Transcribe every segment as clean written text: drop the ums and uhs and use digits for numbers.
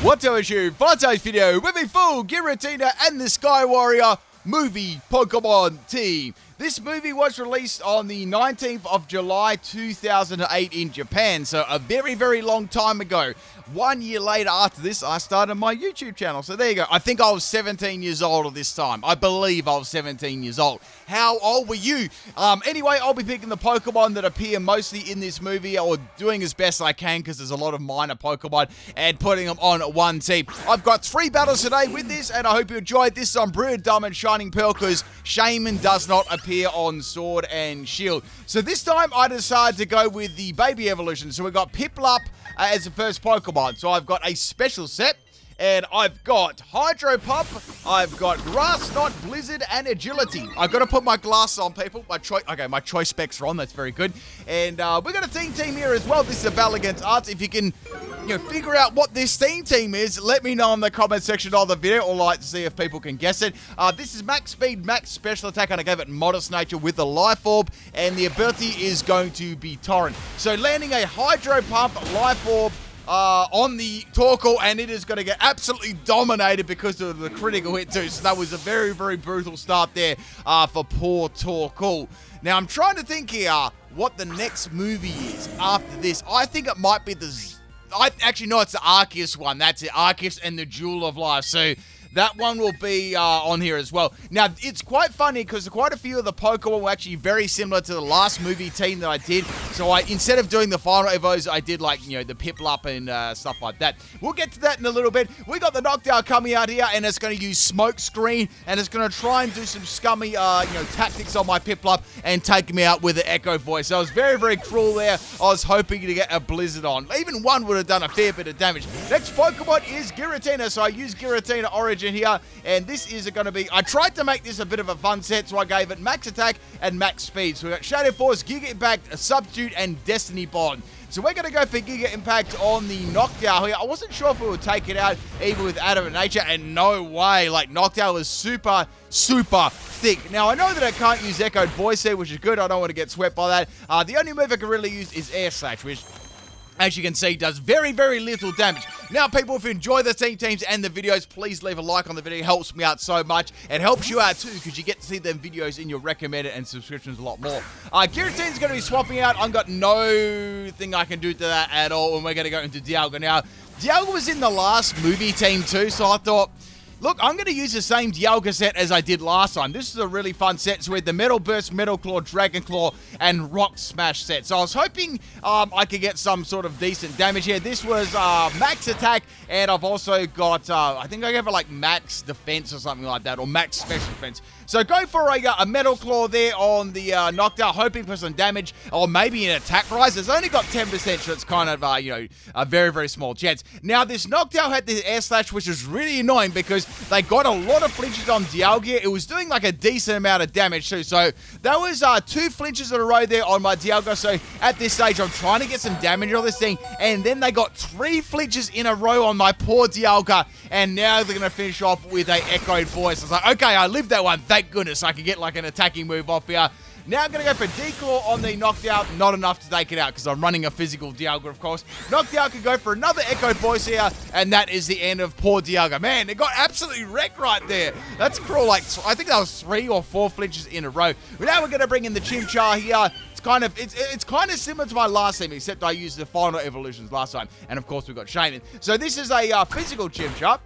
What's up, YouTube? For today's video, with me full Giratina and the Sky Warrior movie Pokemon team. This movie was released on the 19th of July 2008 in Japan, so a very, very long time ago. 1 year later after this, I started my YouTube channel. So there you go. I think I was 17 years old at this time. I believe I was 17 years old. How old were you? Anyway, I'll be picking the Pokemon that appear mostly in this movie, or doing as best I can because there's a lot of minor Pokemon, and putting them on one team. I've got 3 battles today with this, and I hope you enjoyed this on Brilliant Diamond Shining Pearl because Shaymin does not appear on Sword and Shield. So this time I decided to go with the baby evolution. So we've got Piplup as the first Pokemon. So I've got a special set, and I've got Hydro Pump, I've got Grass Knot, Blizzard, and Agility. I've got to put my glasses on, people. My choice specs are on. That's very good. And we've got a team here as well. This is a battle against Arts. If you can, figure out what this team is, let me know in the comment section of the video. I'd like to see if people can guess it. This is max speed, max special attack, and I gave it modest nature with the Life Orb, and the ability is going to be Torrent. So landing a Hydro Pump, Life Orb, on the Torkoal, and it is going to get absolutely dominated because of the critical hit too. So that was a very, very brutal start there for poor Torkoal. Now I'm trying to think here what the next movie is after this. I think it might be it's the Arceus one. That's it, Arceus and the Jewel of Life. So that one will be on here as well. Now, it's quite funny because quite a few of the Pokemon were actually very similar to the last movie team that I did. So instead of doing the final Evos, I did the Piplup and stuff like that. We'll get to that in a little bit. We got the Noctowl coming out here, and it's going to use Smoke Screen, and it's going to try and do some scummy, tactics on my Piplup and take me out with the Echo Voice. So I was very, very cruel there. I was hoping to get a Blizzard on. Even one would have done a fair bit of damage. Next Pokemon is Giratina, so I use Giratina Origin here, and this is going to be, I tried to make this a bit of a fun set, so I gave it max attack and max speed. So we got Shadow Force, Giga Impact, Substitute, and Destiny Bond. So we're going to go for Giga Impact on the Noctowl here. I wasn't sure if we would take it out even with Adamant Nature, and no way. Noctowl is super, super thick. Now, I know that I can't use Echoed Voice here, which is good. I don't want to get swept by that. The only move I can really use is Air Slash, which, as you can see, does very, very little damage. Now, people, if you enjoy the teams and the videos, please leave a like on the video. It helps me out so much. It helps you out, too, because you get to see them videos in your recommended and subscriptions a lot more. Giratina's going to be swapping out. I've got no thing I can do to that at all, and we're going to go into Dialga now. Dialga was in the last movie team, too, so I thought, look, I'm going to use the same Dialga set as I did last time. This is a really fun set. So we had the Metal Burst, Metal Claw, Dragon Claw, and Rock Smash set. So I was hoping I could get some sort of decent damage here. This was max attack, and I've also got, I think I gave it max defense or something like that, or max special defense. So go for a Metal Claw there on the Noctowl, hoping for some damage, or maybe an attack rise. It's only got 10%, so it's kind of, a very, very small chance. Now, this Noctowl had the Air Slash, which is really annoying because they got a lot of flinches on Dialga. It was doing a decent amount of damage too. So that was 2 flinches in a row there on my Dialga. So at this stage, I'm trying to get some damage on this thing. And then they got 3 flinches in a row on my poor Dialga. And now they're going to finish off with a Echoed Voice. I was like, okay, I lived that one. Thank goodness I could get an attacking move off here. Now I'm going to go for Declaw on the Noctowl. Not enough to take it out because I'm running a physical Dialga, of course. Noctowl can go for another Echoed Voice here, and that is the end of poor Dialga. Man, it got absolutely wrecked right there. That's cruel. I think that was 3 or 4 flinches in a row. But now we're going to bring in the Chimchar here. It's kind of similar to my last team, except I used the final evolutions last time. And of course, we've got Shaymin. So this is a physical Chimchar.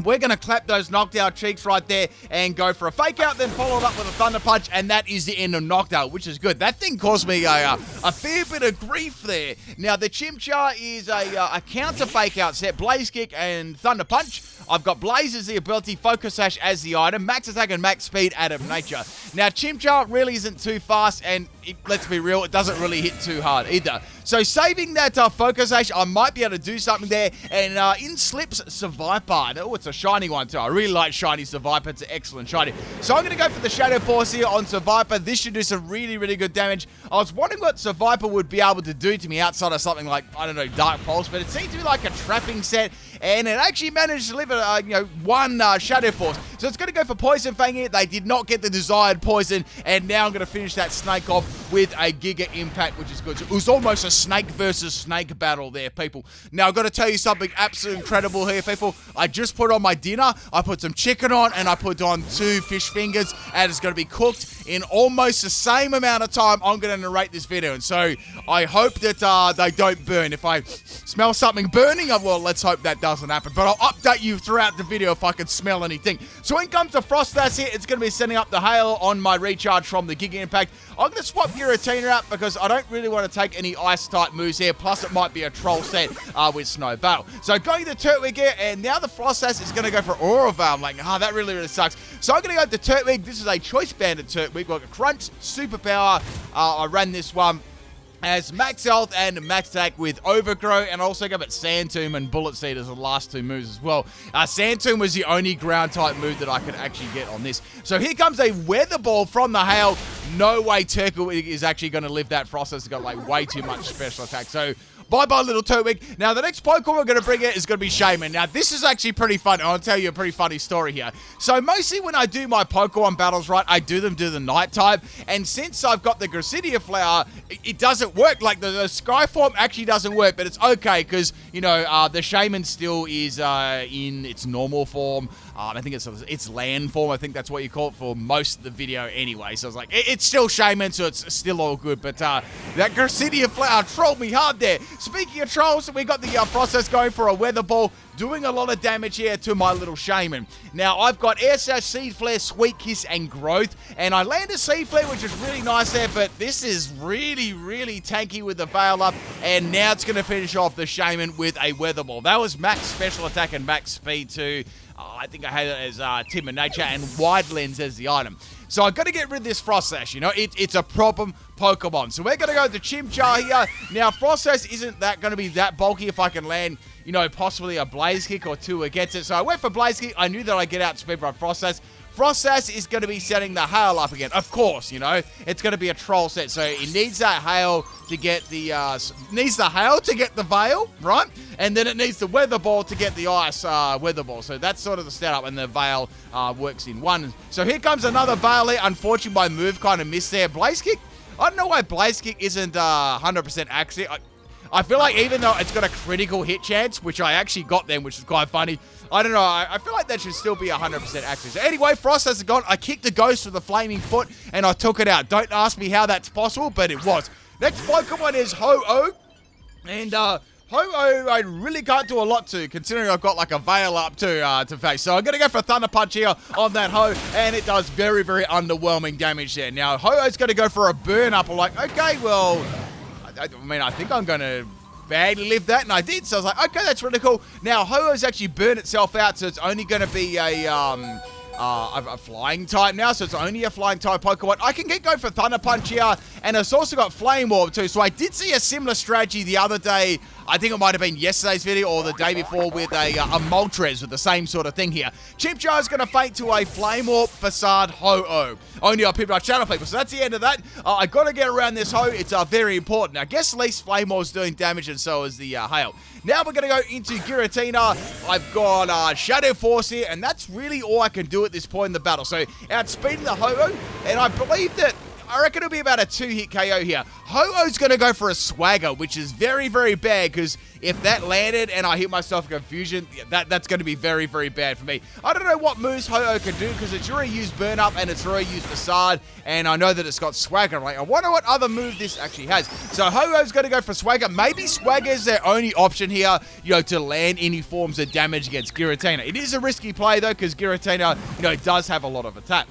We're going to clap those Noctowl cheeks right there and go for a fake out, then follow it up with a Thunder Punch, and that is the end of Noctowl, which is good. That thing caused me a fair bit of grief there. Now, the Chimchar is a counter fake out set, Blaze Kick and Thunder Punch. I've got Blaze as the ability, Focus Sash as the item, Max Attack and Max Speed out of Nature. Now, Chimchar really isn't too fast, and let's be real, it doesn't really hit too hard either. So saving that Focus Sash, I might be able to do something there, and in slips Seviper. Oh, it's a shiny one too. I really like shiny Seviper. It's an excellent shiny. So I'm going to go for the Shadow Force here on Seviper. This should do some really, really good damage. I was wondering what Seviper would be able to do to me outside of something like, I don't know, Dark Pulse, but it seemed to be like a trapping set, and it actually managed to deliver, one Shadow Force. So it's going to go for Poison Fang here. They did not get the desired poison, and now I'm going to finish that snake off with a Giga Impact, which is good. So it was almost a snake versus snake battle there, people. Now, I've got to tell you something absolutely incredible here, people. I just put on my dinner. I put some chicken on, and I put on 2 fish fingers, and it's going to be cooked in almost the same amount of time I'm going to narrate this video. And so I hope that they don't burn. If I smell something burning, well, let's hope that doesn't happen. But I'll update you throughout the video if I can smell anything. So when it comes to Frost Dash here, it's going to be setting up the hail on my recharge from the Giga Impact. I'm going to swap Giratina out because I don't really want to take any ice-type moves here. Plus, it might be a troll set with Snow Veil. So going to Turtwig here, and now the Frost Dash is going to go for Aura Veil. I'm like, that really sucks. So I'm going to go to Turtwig. This is a Choice Banded Turtwig. We've got a Crunch, Superpower. I ran this one as max health and max attack with Overgrow, and also go at Sand Tomb and Bullet Seed as the last 2 moves as well. Sand Tomb was the only ground type move that I could actually get on this. So here comes a Weather Ball from the hail. No way Turtwig is actually going to live that Frost. It's got like way too much special attack. So bye-bye, little Turtwig. Now, the next Pokemon we're going to bring in is going to be Shaymin. Now, this is actually pretty fun. I'll tell you a pretty funny story here. So, mostly when I do my Pokemon battles, right, I do them the night time. And since I've got the Giratina flower, it doesn't work. Like, the Sky form actually doesn't work, but it's okay because, you know, the Shaymin still is in its normal form. I think it's land form. I think that's what you call it for most of the video anyway. So, I was like, it's still Shaymin, so it's still all good. But that Giratina flower trolled me hard there. Speaking of trolls, we got the process going for a Weather Ball, doing a lot of damage here to my little Shaymin. Now, I've got Air Sash, Seed Flare, Sweet Kiss, and Growth, and I landed Seed Flare, which is really nice there, but this is really tanky with the Veil up, and now it's going to finish off the Shaymin with a Weather Ball. That was max special attack and max speed too. I think I had it as Timid Nature and Wide Lens as the item. So I've got to get rid of this Frost Sash, you know, it's a problem Pokemon. So we're going to go to Chimchar here. Now, Frost Sash isn't going to be that bulky if I can land, you know, possibly a Blaze Kick or 2 against it. So I went for Blaze Kick. I knew that I'd get out speed by Frost Sash. Frost Sash is going to be setting the hail up again. Of course, you know, it's going to be a troll set. So it needs that hail to get the, Veil, right? And then it needs the Weather Ball to get the Ice Weather Ball. So that's sort of the setup, and the Veil works in one. So here comes another Veil here. Unfortunately, my move kind of missed there. Blaze Kick? I don't know why Blaze Kick isn't 100% accurate. I feel like even though it's got a critical hit chance, which I actually got then, which is quite funny, I don't know, I feel like that should still be 100% accurate. So anyway, Frost has gone. I kicked the Ghost with the Flaming Foot, and I took it out. Don't ask me how that's possible, but it was. Next Pokemon is Ho-Oh, and Ho-Oh I really can't do a lot to, considering I've got like a Veil up to face. So I'm going to go for Thunder Punch here on that Ho, and it does very underwhelming damage there. Now, Ho-Oh's going to go for a Burn Up. I'm like, okay, well, I mean, I think I'm going to badly live that, and I did. So I was like, okay, that's really cool. Now, Ho-Oh's actually burned itself out, so it's only going to be a flying type now, so it's only a flying type Pokemon. I can get going for Thunder Punch here, and it's also got Flame Orb too. So I did see a similar strategy the other day. I think it might have been yesterday's video or the day before with a Moltres with the same sort of thing here. Chimchar is going to faint to a Flame Orb Facade Ho-Oh. Only on PIMPNITE channel, people. So that's the end of that. I got to get around this Ho. It's very important. I guess at least Flame Orb is doing damage, and so is the Hail. Now we're going to go into Giratina. I've got Shadow Force here, and that's really all I can do at this point in the battle. So outspeeding the Ho-Oh, and I believe that I reckon it'll be about a 2-hit KO here. Ho-Oh's going to go for a Swagger, which is very bad, because if that landed and I hit myself in Confusion, that's going to be very bad for me. I don't know what moves Ho-Oh can do, because it's already used Burn Up and it's already used Facade, and I know that it's got Swagger. I'm like, I wonder what other move this actually has. So Ho-Oh's going to go for Swagger. Maybe Swagger is their only option here, you know, to land any forms of damage against Giratina. It is a risky play, though, because Giratina, you know, does have a lot of attack.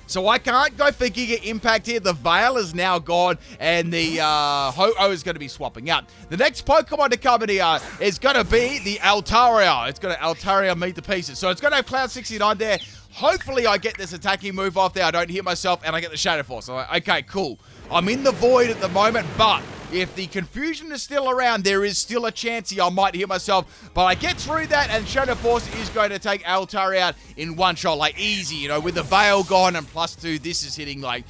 So I can't go for Giga Impact here. The Veil is now gone, and the Ho-Oh is going to be swapping out. The next Pokemon to come in here is going to be the Altaria. It's going to Altaria meet the pieces. So it's going to have Cloud 69 there. Hopefully I get this attacking move off there. I don't hit myself, and I get the Shadow Force. So I'm like, okay, cool. I'm in the void at the moment, but if the Confusion is still around, there is still a chance here I might hit myself. But I get through that, and Shadow Force is going to take Altaria out in one shot, like easy, you know, with the Veil gone and +2. This is hitting like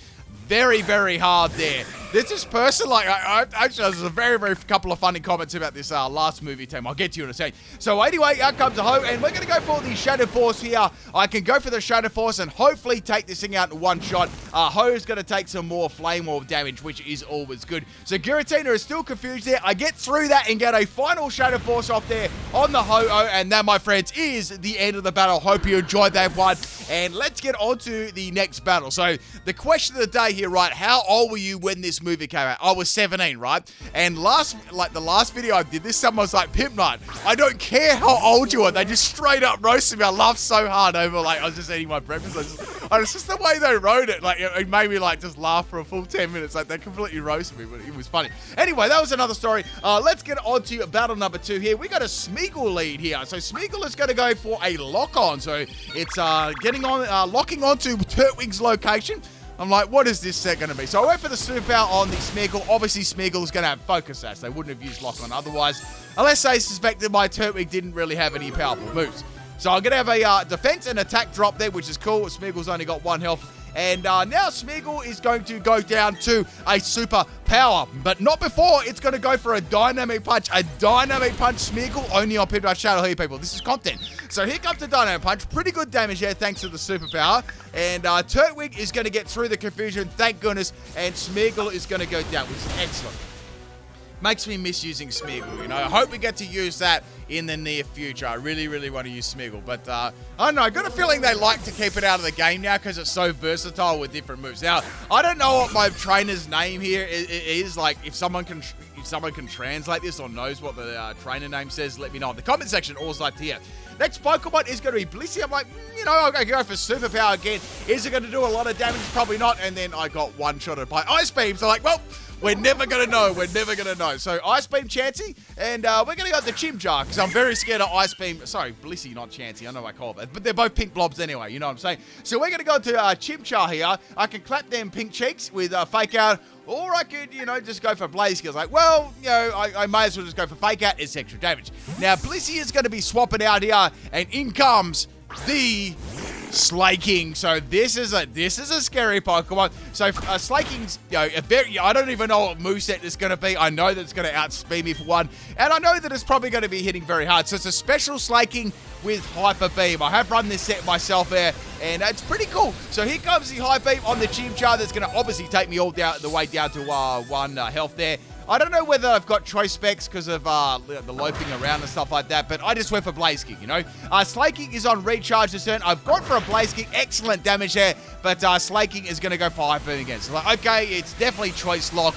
very hard there. There's this person, like, actually, there's a very couple of funny comments about this last movie team. I'll get to you in a second. So anyway, out comes the Ho, and we're going to go for the Shadow Force here. I can go for the Shadow Force and hopefully take this thing out in one shot. Ho is going to take some more Flame Orb damage, which is always good. So Giratina is still confused there. I get through that and get a final Shadow Force off there on the Ho-Oh, and that, my friends, is the end of the battle. Hope you enjoyed that one, and let's get on to the next battle. So the question of the day here, right? How old were you when this movie came out? I was 17, right? And the last video I did this, someone was like, PIMPNITE, I don't care how old you are. They just straight up roasted me. I laughed so hard over, like, I was just eating my breakfast. It's just the way they wrote it. Like, it made me, like, just laugh for a full 10 minutes. Like, they completely roasted me, but it was funny. Anyway, that was another story. Let's get on to battle number 2 here. We got a Smeagol lead here. So Smeagol is going to go for a lock-on. So it's locking onto Turtwig's location. I'm like, what is this set going to be? So I went for the superpower on the Smeagol. Obviously, Smeagol is going to have focus sash. They wouldn't have used lock-on otherwise, unless they suspected my Turtwig didn't really have any powerful moves. So I'm going to have a defense and attack drop there, which is cool. Smeagol's only got 1 health. And now Smeagol is going to go down to a super power, but not before. It's going to go for a dynamic punch. A dynamic punch, Smeagol, only on PIMPNITE Shadow here, people. This is content. So here comes the dynamic punch. Pretty good damage there, thanks to the superpower. And Turtwig is going to get through the confusion, thank goodness. And Smeagol is going to go down, which is excellent. Makes me miss using Smeagol, you know. I hope we get to use that in the near future. I really want to use Smeagol. But, I don't know. I got a feeling they like to keep it out of the game now because it's so versatile with different moves. Now, I don't know what my trainer's name here is. Like, if someone can translate this or knows what the trainer name says, let me know in the comment section. Always like to hear. Next Pokemon is going to be Blissey. I'm like, you know, I'll go for superpower again. Is it going to do a lot of damage? Probably not. And then I got one-shotted by Ice Beam. So, like, well, we're never going to know. We're never going to know. So, Ice Beam Chansey, and we're going to go with the Chimchar, because I'm very scared of Ice Beam. Sorry, Blissey, not Chansey. I know I call it, but they're both pink blobs anyway. You know what I'm saying? So, we're going to go to Chimchar here. I can clap them pink cheeks with Fake Out, or I could, you know, just go for Blaze Skills. Like, well, you know, I may as well just go for Fake Out. It's extra damage. Now, Blissey is going to be swapping out here, and in comes the Slaking. So this is a scary Pokemon. So Slaking's, you know, I don't even know what moveset it's going to be. I know that it's going to outspeed me for one, and I know that it's probably going to be hitting very hard. So it's a special Slaking with Hyper Beam. I have run this set myself there, and it's pretty cool. So here comes the Hyper Beam on the Chimchar. That's going to obviously take me all the way down to 1 health there. I don't know whether I've got choice specs because of the loafing around and stuff like that, but I just went for Blaze Kick, you know. Slaking is on recharge this turn. I've gone for a Blaze Kick, excellent damage there, but Slaking is going to go for Hyper Beam again. So, like, okay, it's definitely choice lock.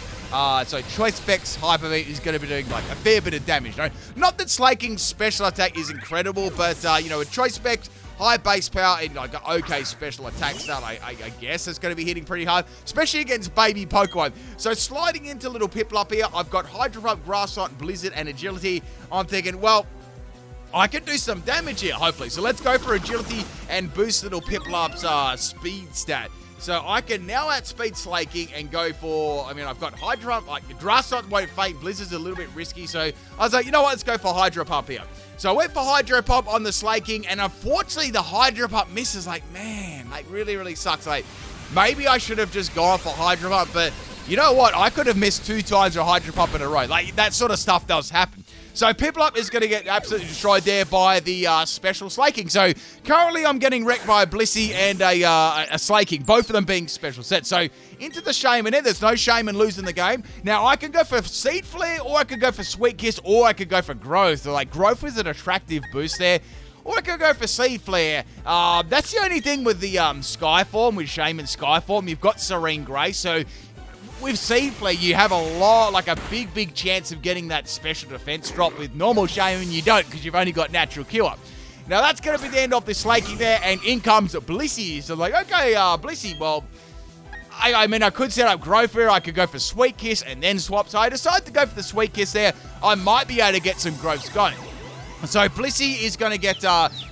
So choice specs Hyper Beam is going to be doing like a fair bit of damage, you know. Not that Slaking's special attack is incredible, but you know, with choice specs, high base power, and like okay special attack style, I guess it's going to be hitting pretty hard, especially against baby Pokemon. So sliding into little Piplup here, I've got Hydro Pump, Grass Knot, Blizzard, and Agility. I'm thinking, well, I can do some damage here, hopefully. So let's go for Agility and boost little Piplup's speed stat. So I can now outspeed Slaking and go for, I mean, I've got Hydro Pump, like Grass Knot won't faint, Blizzard's a little bit risky, so I was like, you know what, let's go for Hydro Pump here. So I went for Hydro Pump on the Slaking, and unfortunately the Hydro Pump misses. Like, man, like really sucks. Like, maybe I should have just gone for Hydro Pump, but you know what, I could have missed 2 times a Hydro Pump in a row. Like, that sort of stuff does happen. So Piplup is going to get absolutely destroyed there by the special Slaking. So currently I'm getting wrecked by a Blissey and a Slaking, both of them being special sets. So into the Shaymin there. There's no Shaymin losing the game. Now I can go for Seed Flare, or I could go for Sweet Kiss, or I could go for Growth. So, like, Growth is an attractive boost there. Or I could go for Seed Flare. That's the only thing with the Skyform, with Shaymin Skyform. You've got Serene Grace, so with Seed Flare, you have a lot, like a big chance of getting that special defense drop. With normal Shaymin, you don't, because you've only got natural Cure. Now, that's going to be the end of the Slaking there, and in comes Blissey. So, like, okay, Blissey, well, I mean, I could set up Growth here. I could go for Sweet Kiss and then swap. So I decided to go for the Sweet Kiss there. I might be able to get some growths going. So Blissey is going to get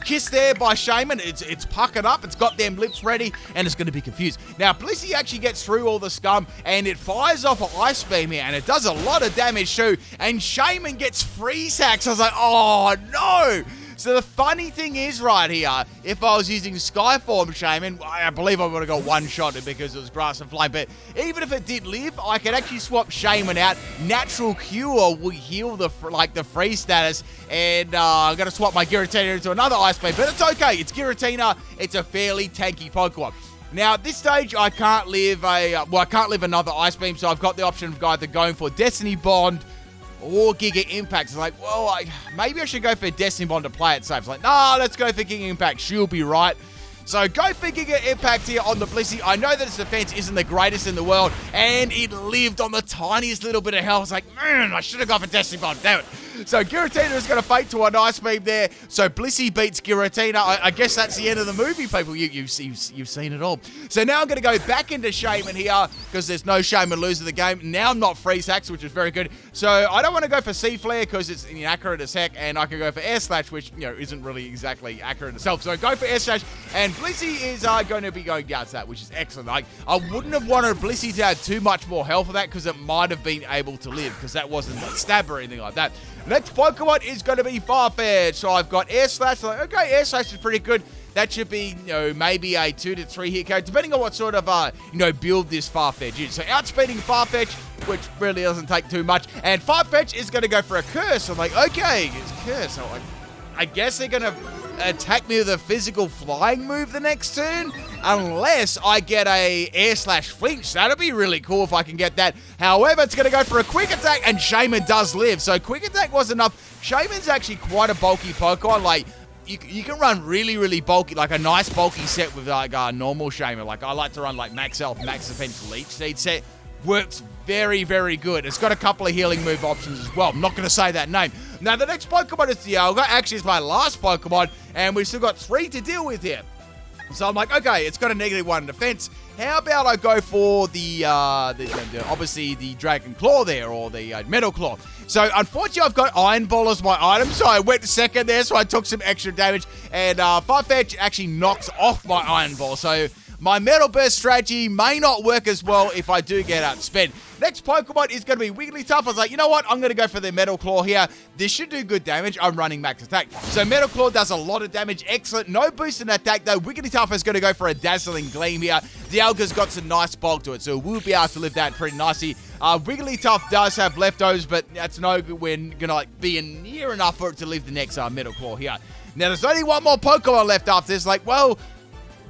kissed there by Shaymin. It's puckered up. It's got them lips ready, and it's going to be confused. Now, Blissey actually gets through all the scum, and it fires off an Ice Beam here, and it does a lot of damage too. And Shaymin gets Freeze Hacks. I was like, oh, no. So the funny thing is right here, if I was using Skyform Shaymin, I believe I would have got one-shotted because it was grass and flame. But even if it did live, I could actually swap Shaymin out. Natural Cure will heal the freeze status. And I'm going to swap my Giratina into another Ice Beam. But it's okay. It's Giratina. It's a fairly tanky Pokemon. Now, at this stage, I can't live another Ice Beam. So I've got the option of either going for Destiny Bond or Giga Impact. It's like, well, maybe I should go for Destiny Bond to play it safe. It's like, nah, let's go for Giga Impact. She'll be right. So go for Giga Impact here on the Blissey. I know that its defense isn't the greatest in the world, and it lived on the tiniest little bit of health. It's like, man, I should have gone for Destiny Bond, damn it. So Giratina is going to fake to a nice beam there. So Blissey beats Giratina. I guess that's the end of the movie, people. You've seen it all. So now I'm going to go back into Shaymin here because there's no Shaymin losing the game. Now I'm not freeze hacks, which is very good. So I don't want to go for Sea Flare because it's inaccurate as heck, and I can go for Air Slash, which isn't really exactly accurate itself. So go for Air Slash, and Blissey is going to be going down to that, which is excellent. Like, I wouldn't have wanted Blissey to have too much more health of that because it might have been able to live because that wasn't like stab or anything like that. Next Pokemon is going to be Farfetch'd. So I've got Air Slash. Like, okay, Air Slash is pretty good. That should be, maybe a 2 to 3 hit KO, depending on what sort of, build this Farfetch'd is. So outspeeding Farfetch'd, which really doesn't take too much. And Farfetch'd is going to go for a Curse. I'm like, okay, it's Curse. So I guess they're going to attack me with a physical flying move the next turn, unless I get a Air Slash flinch. That'd be really cool if I can get that. However, it's going to go for a Quick Attack, and Shaymin does live. So Quick Attack was enough. Shaymin's actually quite a bulky Pokemon. Like, you can run really, really bulky, like a nice bulky set with like a normal Shaymin. Like, I like to run like Max Health, Max Defense, Leech Seed set. Works very, very good. It's got a couple of healing move options as well. I'm not going to say that name. Now, the next Pokemon is Dialga. Actually, it's my last Pokemon, and we've still got 3 to deal with here. So I'm like, okay, it's got a -1 in defense. How about I go for obviously the Dragon Claw there, or the Metal Claw. So unfortunately, I've got Iron Ball as my item, so I went second there, so I took some extra damage. And Farfetch'd actually knocks off my Iron Ball, so my Metal Burst strategy may not work as well if I do get outsped. Next Pokemon is going to be Wigglytuff. I was like, you know what? I'm going to go for the Metal Claw here. This should do good damage. I'm running max attack. So Metal Claw does a lot of damage. Excellent. No boost in attack, though. Wigglytuff is going to go for a Dazzling Gleam here. Dialga's got some nice bulk to it, so we'll be able to live that pretty nicely. Wigglytuff does have leftovers, but that's no good. We're going to be near enough for it to live the next Metal Claw here. Now, there's only one more Pokemon left after this. Like, well,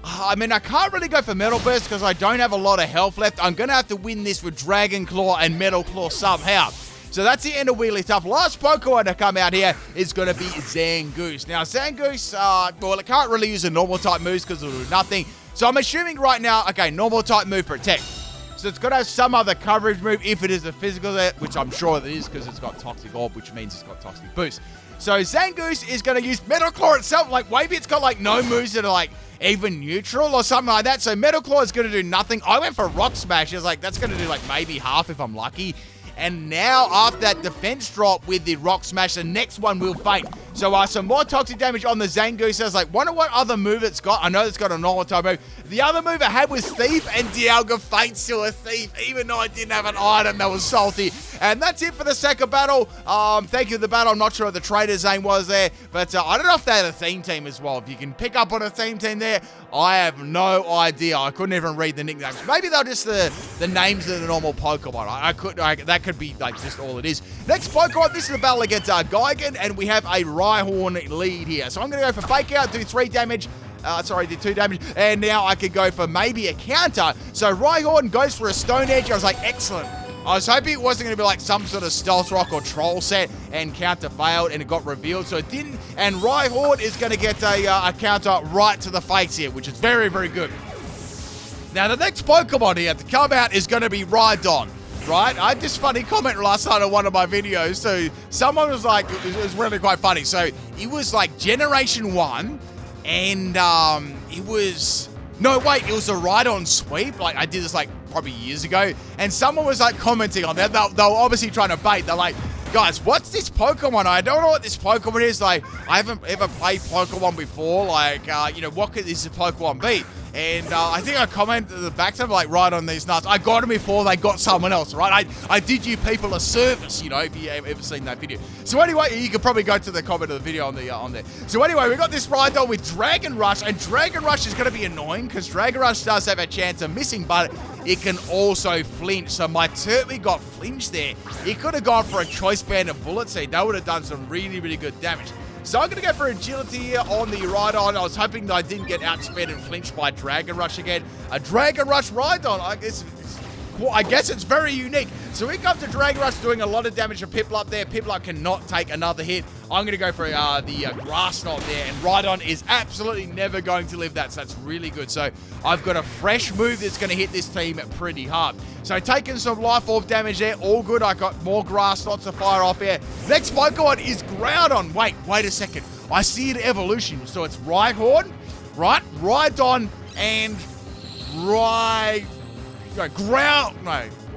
I mean, I can't really go for Metal Burst because I don't have a lot of health left. I'm going to have to win this with Dragon Claw and Metal Claw somehow. So that's the end of Wigglytuff. Last Pokemon to come out here is going to be Zangoose. Now, Zangoose, well, it can't really use a normal type moves because it'll do nothing. So I'm assuming right now, okay, normal type move, Protect. So it's got to have some other coverage move if it is a physical set, which I'm sure it is because it's got Toxic Orb, which means it's got Toxic Boost. So Zangoose is going to use Metal Claw itself. Like, maybe it's got, like, no moves that are, like, even neutral or something like that. So Metal Claw is going to do nothing. I went for Rock Smash. I was like, that's going to do, like, maybe half if I'm lucky. And now, after that defense drop with the Rock Smash, the next one will faint. So, some more toxic damage on the Zangoose. I was like, wonder what other move it's got. I know it's got a normal type move. The other move I had was Thief, and Dialga faints to a Thief, even though I didn't have an item that was salty. And that's it for the second battle. Thank you for the battle. I'm not sure what the trader's name was there, but I don't know if they had a theme team as well. If you can pick up on a theme team there, I have no idea. I couldn't even read the nicknames. Maybe they're just the names of the normal Pokemon. That could be like just all it is. Next Pokemon, this is a battle against Gigan, and we have a Rhyhorn lead here. So I'm going to go for Fake Out, do 3 damage. Did 2 damage. And now I could go for maybe a counter. So Rhyhorn goes for a Stone Edge. I was like, excellent. I was hoping it wasn't going to be like some sort of Stealth Rock or Troll set, and counter failed, and it got revealed, so it didn't. And Rhyhorn is going to get a counter right to the face here, which is very, very good. Now, the next Pokemon here to come out is going to be Rhydon, right? I had this funny comment last night on one of my videos, so someone was like, it was really quite funny. So it was like Generation 1, and it was... No, wait, it was a Rhydon sweep. Like, I did this, like, probably years ago. And someone was, like, commenting on that. They were obviously trying to bait. They're like, guys, what's this Pokemon? I don't know what this Pokemon is. Like, I haven't ever played Pokemon before. Like, what could this Pokemon be? And I think I commented at the back to them, like, right on these nuts. I got them before they got someone else, right? I did you people a service, you know, if you ever seen that video. So anyway, you can probably go to the comment of the video on there. So anyway, we got this ride on with Dragon Rush, and Dragon Rush is going to be annoying because Dragon Rush does have a chance of missing, but it can also flinch. So my Turtley got flinched there. He could have gone for a Choice Band of Bullet Seed. That would have done some really, really good damage. So I'm going to go for agility here on the ride-on. I was hoping that I didn't get outsped and flinched by Dragon Rush again. A Dragon Rush ride-on, I guess it's very unique. So we come to Dragon Rush doing a lot of damage to Piplup there. Piplup cannot take another hit. I'm going to go for the Grass Knot there, and Rhydon is absolutely never going to live that, so that's really good. So I've got a fresh move that's going to hit this team pretty hard. So taking some Life Orb damage there, all good. I got more Grass Knots to fire off here. Next Pokemon is Groudon. Wait a second. I see an evolution. So it's Rhyhorn, right? Rhydon and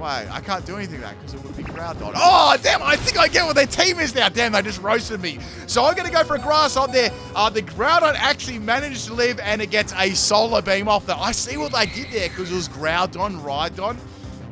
I can't do anything to that because it would be Groudon. Oh, damn, I think I get what their team is now. Damn, they just roasted me. So I'm going to go for a Grass up there. The Groudon actually managed to live, and it gets a Solar Beam off that. I see what they did there because it was Groudon, Rhydon.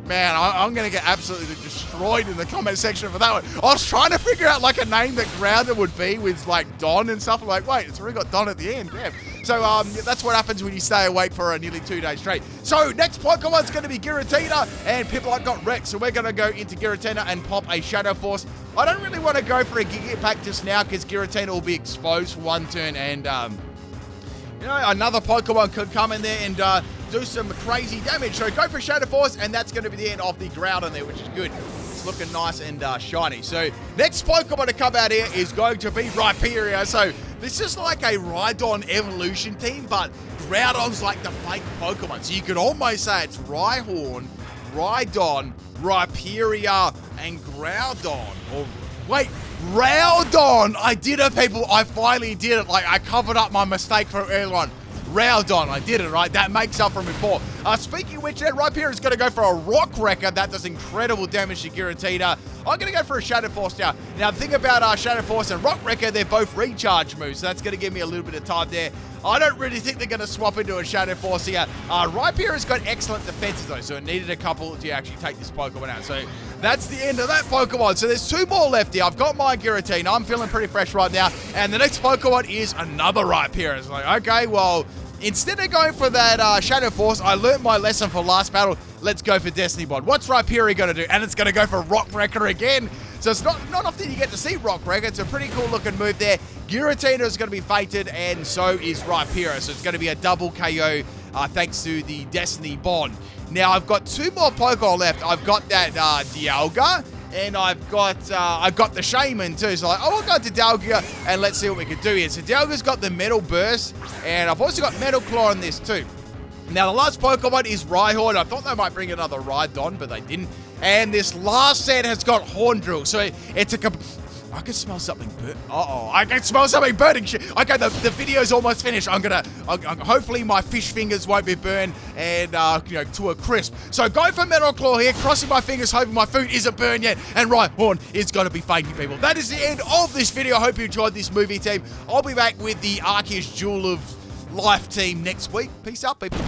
Man, I'm going to get absolutely destroyed in the comment section for that one. I was trying to figure out like a name that Groudon would be with like Don and stuff. I'm like, wait, it's already got Don at the end. Damn. So that's what happens when you stay awake for nearly 2 days straight. So next Pokemon's going to be Giratina, and Piplup got wrecked. So we're going to go into Giratina and pop a Shadow Force. I don't really want to go for a Giga Pack just now because Giratina will be exposed for one turn, and you know, another Pokemon could come in there and do some crazy damage. So go for Shadow Force, and that's going to be the end of the Groudon there, which is good. It's looking nice and shiny. So next Pokemon to come out here is going to be Rhyperior. So this is like a Rhydon evolution team, but Groudon's like the fake Pokemon. So you could almost say it's Rhyhorn, Rhydon, Rhyperior, and Groudon. Or wait, Rhydon! I did it, people. I finally did it. Like, I covered up my mistake from earlier on. Rhydon, I did it, right? That makes up from before. Speaking of which, Rhyperior is going to go for a Rock Wrecker. That does incredible damage to Giratina. I'm going to go for a Shadow Force now. Now, the thing about Shadow Force and Rock Wrecker, they're both recharge moves, so that's going to give me a little bit of time there. I don't really think they're going to swap into a Shadow Force here. Rhyperior's got excellent defenses, though, so it needed a couple to actually take this Pokemon out. So that's the end of that Pokemon. So there's 2 more left here. I've got my Giratina. I'm feeling pretty fresh right now. And the next Pokemon is another Rhyperior. It's like, okay, well, instead of going for that Shadow Force, I learned my lesson for last battle. Let's go for Destiny Bond. What's Rhyperior going to do? And it's going to go for Rock Wrecker again. So it's not often you get to see Rock Wrecker. It's a pretty cool looking move there. Giratina is going to be fated, and so is Rhyperior. So it's going to be a double KO thanks to the Destiny Bond. Now, I've got 2 more Pokemon left. I've got that Dialga, and I've got the Shaymin too. So I will go to Dialga, and let's see what we can do here. So Dialga's got the Metal Burst, and I've also got Metal Claw on this too. Now, the last Pokemon is Rhyhorn. I thought they might bring another Rhydon, but they didn't. And this last set has got Horn Drill. So it's a... I can smell something burnt. I can smell something burning. Okay, the video's almost finished. Hopefully my fish fingers won't be burned and, you know, to a crisp. So go for Metal Claw here, crossing my fingers, hoping my food isn't burned yet. And Rhyhorn is going to be faking people. That is the end of this video. I hope you enjoyed this movie, team. I'll be back with the Arceus Jewel of Life team next week. Peace out, people.